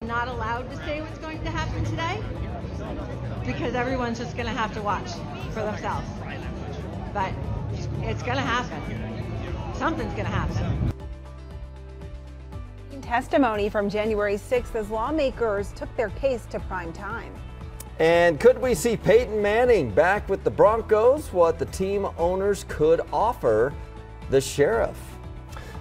Not allowed to say what's going to happen today because everyone's just going to have to watch for themselves. But it's going to happen. Something's going to happen. Testimony from January 6th as lawmakers took their case to prime time. And could we see Peyton Manning back with the Broncos? What the team owners could offer the sheriff.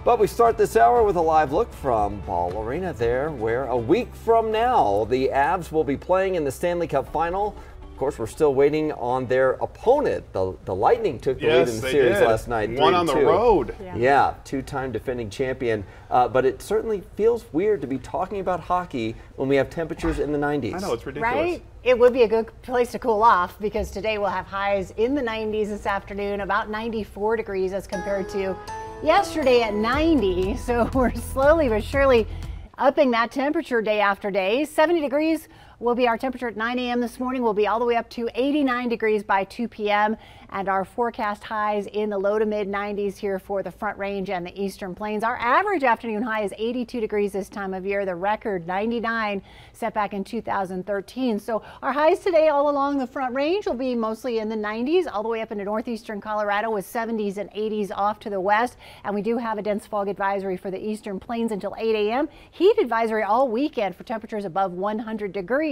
But we start this hour with a live look from Ball Arena there, where a week from now, the Avs will be playing in the Stanley Cup Final. Of course, we're still waiting on their opponent. The Lightning took the lead in the series last night. One on the road. Yeah, two-time defending champion. But it certainly feels weird to be talking about hockey when we have temperatures in the 90s. I know, it's ridiculous. Right? It would be a good place to cool off because today we'll have highs in the 90s this afternoon, about 94 degrees as compared to yesterday at 90. So we're slowly but surely upping that temperature day after day. 70 degrees will be our temperature at 9 a.m. this morning. We'll be all the way up to 89 degrees by 2 p.m. and our forecast highs in the low to mid 90s here for the Front Range and the Eastern Plains. Our average afternoon high is 82 degrees this time of year. The record 99 set back in 2013. So our highs today all along the Front Range will be mostly in the 90s, all the way up into northeastern Colorado with 70s and 80s off to the west. And we do have a dense fog advisory for the Eastern Plains until 8 a.m. Heat advisory all weekend for temperatures above 100 degrees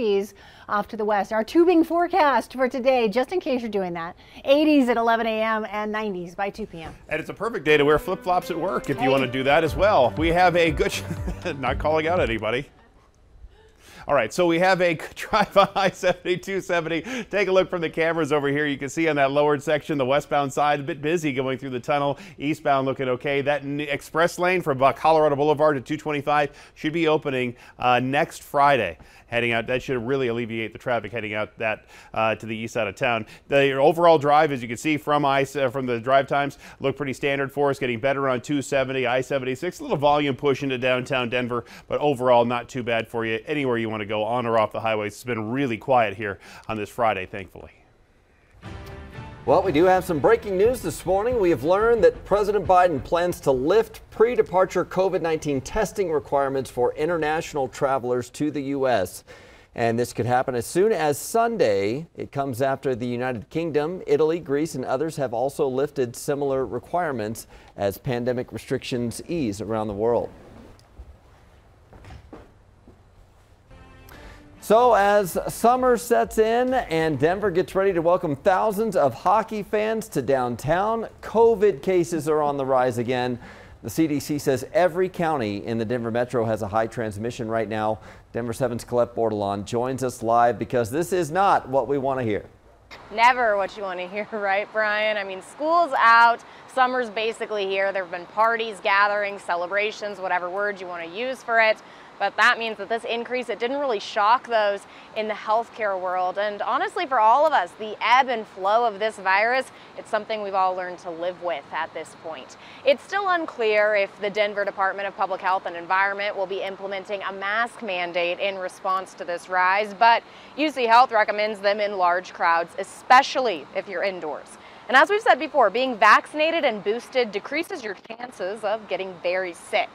off to the west. Our tubing forecast for today, just in case you're doing that, 80s at 11 a.m. and 90s by 2 p.m. And it's a perfect day to wear flip-flops at work if you want to do that as well. We have a good, not calling out anybody. All right, so we have a drive on I-70-270. Take a look from the cameras over here. You can see on that lowered section, the westbound side, a bit busy going through the tunnel. Eastbound looking okay. That express lane from Colorado Boulevard to 225 should be opening next Friday. Heading out, that should really alleviate the traffic heading out that to the east side of town. The overall drive, as you can see from the drive times, look pretty standard for us. Getting better on 270, I-76, a little volume push into downtown Denver, but overall not too bad for you anywhere you want to go on or off the highways. It's been really quiet here on this Friday, thankfully. Well, we do have some breaking news this morning. We have learned that President Biden plans to lift pre-departure COVID-19 testing requirements for international travelers to the U.S. And this could happen as soon as Sunday. It comes after the United Kingdom, Italy, Greece, and others have also lifted similar requirements as pandemic restrictions ease around the world. So as summer sets in and Denver gets ready to welcome thousands of hockey fans to downtown, COVID cases are on the rise again. The CDC says every county in the Denver metro has a high transmission right now. Denver 7's Colette Bordelon joins us live because this is not what we want to hear. Never what you want to hear, right, Brian? I mean, school's out, summer's basically here. There have been parties, gatherings, celebrations, whatever word you want to use for it. But that means that this increase, it didn't really shock those in the healthcare world. And honestly, for all of us, the ebb and flow of this virus, it's something we've all learned to live with at this point. It's still unclear if the Denver Department of Public Health and Environment will be implementing a mask mandate in response to this rise, but UC Health recommends them in large crowds, especially if you're indoors. And as we've said before, being vaccinated and boosted decreases your chances of getting very sick.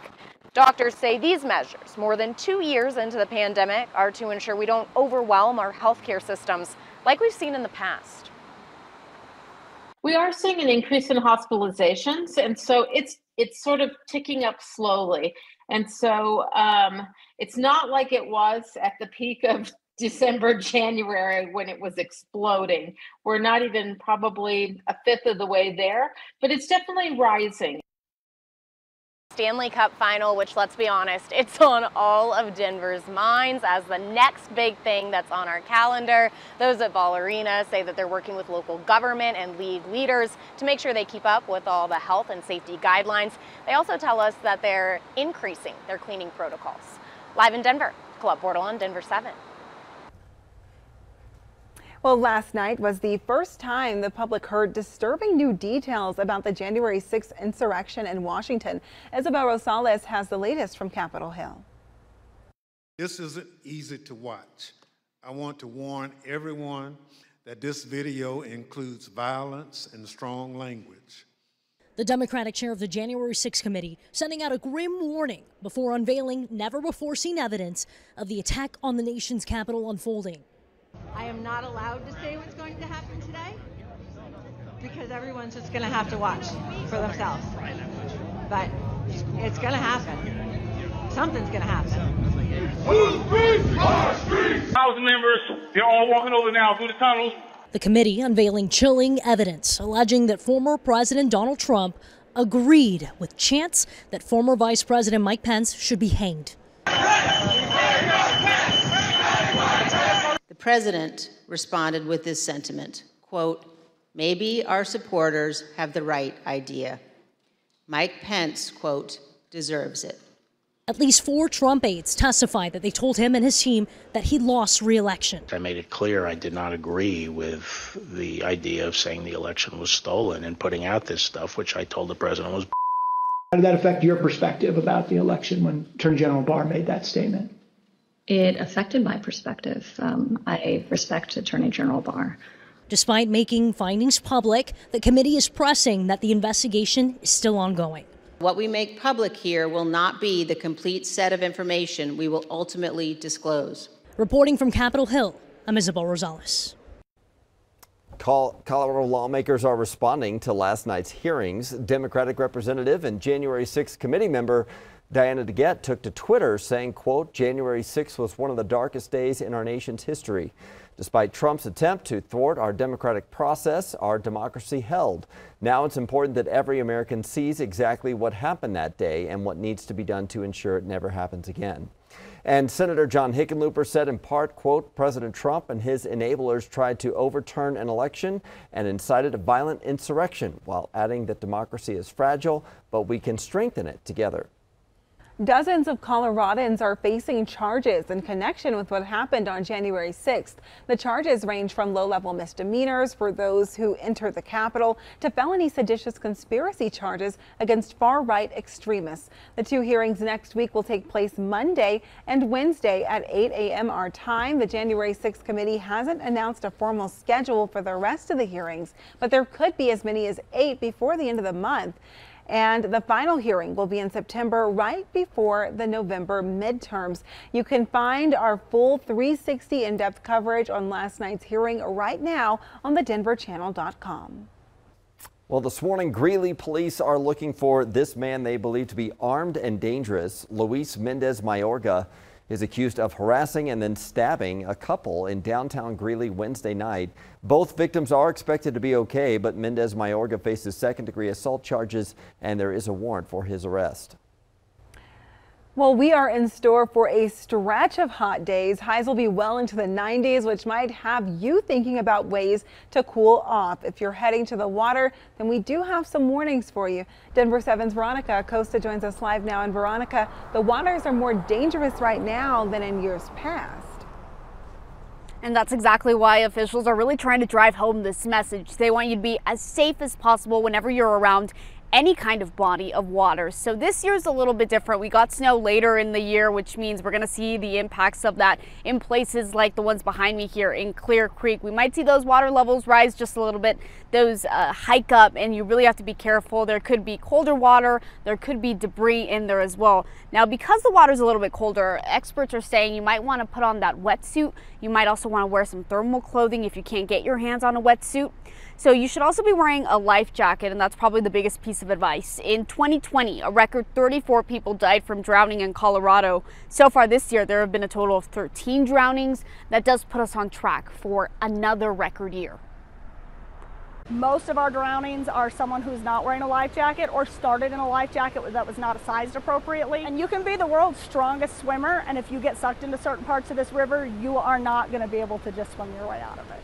Doctors say these measures, more than 2 years into the pandemic, are to ensure we don't overwhelm our healthcare systems like we've seen in the past. We are seeing an increase in hospitalizations, and so it's sort of ticking up slowly. And so it's not like it was at the peak of December, January, when it was exploding. We're not even probably a fifth of the way there, but it's definitely rising. Stanley Cup Final, which, let's be honest, it's on all of Denver's minds as the next big thing that's on our calendar. Those at Ball Arena say that they're working with local government and league leaders to make sure they keep up with all the health and safety guidelines. They also tell us that they're increasing their cleaning protocols. Live in Denver, Colette Bordelon, Denver 7. Well, last night was the first time the public heard disturbing new details about the January 6th insurrection in Washington. Isabel Rosales has the latest from Capitol Hill. This isn't easy to watch. I want to warn everyone that this video includes violence and strong language. The Democratic chair of the January 6th committee sending out a grim warning before unveiling never-before-seen evidence of the attack on the nation's Capitol unfolding. I am not allowed to say what's going to happen today because everyone's just going to have to watch for themselves. But it's going to happen. Something's going to happen. House members, they're all walking over now through the tunnels. The committee unveiling chilling evidence alleging that former President Donald Trump agreed with chants that former Vice President Mike Pence should be hanged. The president responded with this sentiment, quote, "Maybe our supporters have the right idea. Mike Pence, quote, deserves it." At least 4 Trump aides testified that they told him and his team that he lost re-election. I made it clear I did not agree with the idea of saying the election was stolen and putting out this stuff, which I told the president was. How did that affect your perspective about the election when Attorney General Barr made that statement? It affected my perspective. I respect Attorney General Barr. Despite making findings public, the committee is pressing that the investigation is still ongoing. What we make public here will not be the complete set of information we will ultimately disclose. Reporting from Capitol Hill, I'm Isabel Rosales. Colorado lawmakers are responding to last night's hearings. Democratic Representative and January 6th committee member Diana DeGette took to Twitter saying, quote, "January 6th was one of the darkest days in our nation's history. Despite Trump's attempt to thwart our democratic process, our democracy held. Now it's important that every American sees exactly what happened that day and what needs to be done to ensure it never happens again." And Senator John Hickenlooper said in part, quote, "President Trump and his enablers tried to overturn an election and incited a violent insurrection," while adding that democracy is fragile, but we can strengthen it together. Dozens of Coloradans are facing charges in connection with what happened on January 6th. The charges range from low-level misdemeanors for those who entered the Capitol to felony seditious conspiracy charges against far-right extremists. The 2 hearings next week will take place Monday and Wednesday at 8 a.m. our time. The January 6th committee hasn't announced a formal schedule for the rest of the hearings, but there could be as many as 8 before the end of the month. And the final hearing will be in September, right before the November midterms. You can find our full 360 in-depth coverage on last night's hearing right now on thedenverchannel.com. Well, this morning, Greeley police are looking for this man they believe to be armed and dangerous. Luis Mendez Mayorga is accused of harassing and then stabbing a couple in downtown Greeley Wednesday night. Both victims are expected to be okay, but Mendez Mayorga faces second-degree assault charges, and there is a warrant for his arrest. Well, we are in store for a stretch of hot days. Highs will be well into the 90s, which might have you thinking about ways to cool off. If you're heading to the water, then we do have some warnings for you. Denver 7's Veronica Acosta joins us live now. And Veronica, the waters are more dangerous right now than in years past. And that's exactly why officials are really trying to drive home this message. They want you to be as safe as possible whenever you're around any kind of body of water. So this year is a little bit different. We got snow later in the year, which means we're going to see the impacts of that in places like the ones behind me here in Clear Creek. We might see those water levels rise just a little bit, those hike up, and you really have to be careful. There could be colder water, there could be debris in there as well. Now, because the water is a little bit colder, experts are saying you might want to put on that wetsuit. You might also want to wear some thermal clothing if you can't get your hands on a wetsuit. So you should also be wearing a life jacket, and that's probably the biggest piece of advice. In 2020, a record 34 people died from drowning in Colorado. So far this year, there have been a total of 13 drownings. That does put us on track for another record year. Most of our drownings are someone who's not wearing a life jacket or started in a life jacket that was not sized appropriately. And you can be the world's strongest swimmer, and if you get sucked into certain parts of this river, you are not going to be able to just swim your way out of it.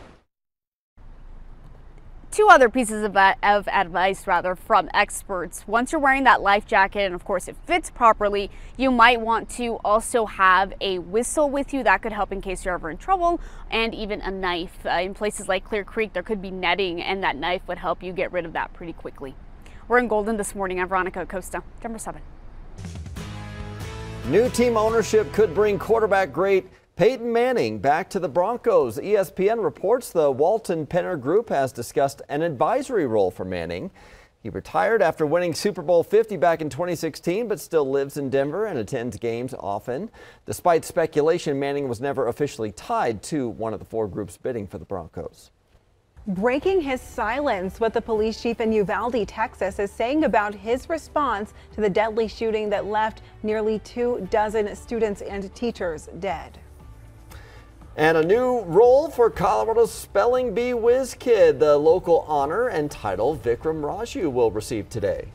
2 other pieces of advice from experts. Once you're wearing that life jacket, and of course it fits properly, you might want to also have a whistle with you. That could help in case you're ever in trouble, and even a knife. In places like Clear Creek, there could be netting, and that knife would help you get rid of that pretty quickly. We're in Golden this morning. I'm Veronica Acosta, Denver 7. New team ownership could bring quarterback great Peyton Manning back to the Broncos. ESPN reports the Walton Penner Group has discussed an advisory role for Manning. He retired after winning Super Bowl 50 back in 2016, but still lives in Denver and attends games often. Despite speculation, Manning was never officially tied to one of the 4 groups bidding for the Broncos. Breaking his silence, what the police chief in Uvalde, Texas, is saying about his response to the deadly shooting that left nearly 24 students and teachers dead. And a new role for Colorado's Spelling Bee whiz kid. The local honor and title Vikram Raju will receive today.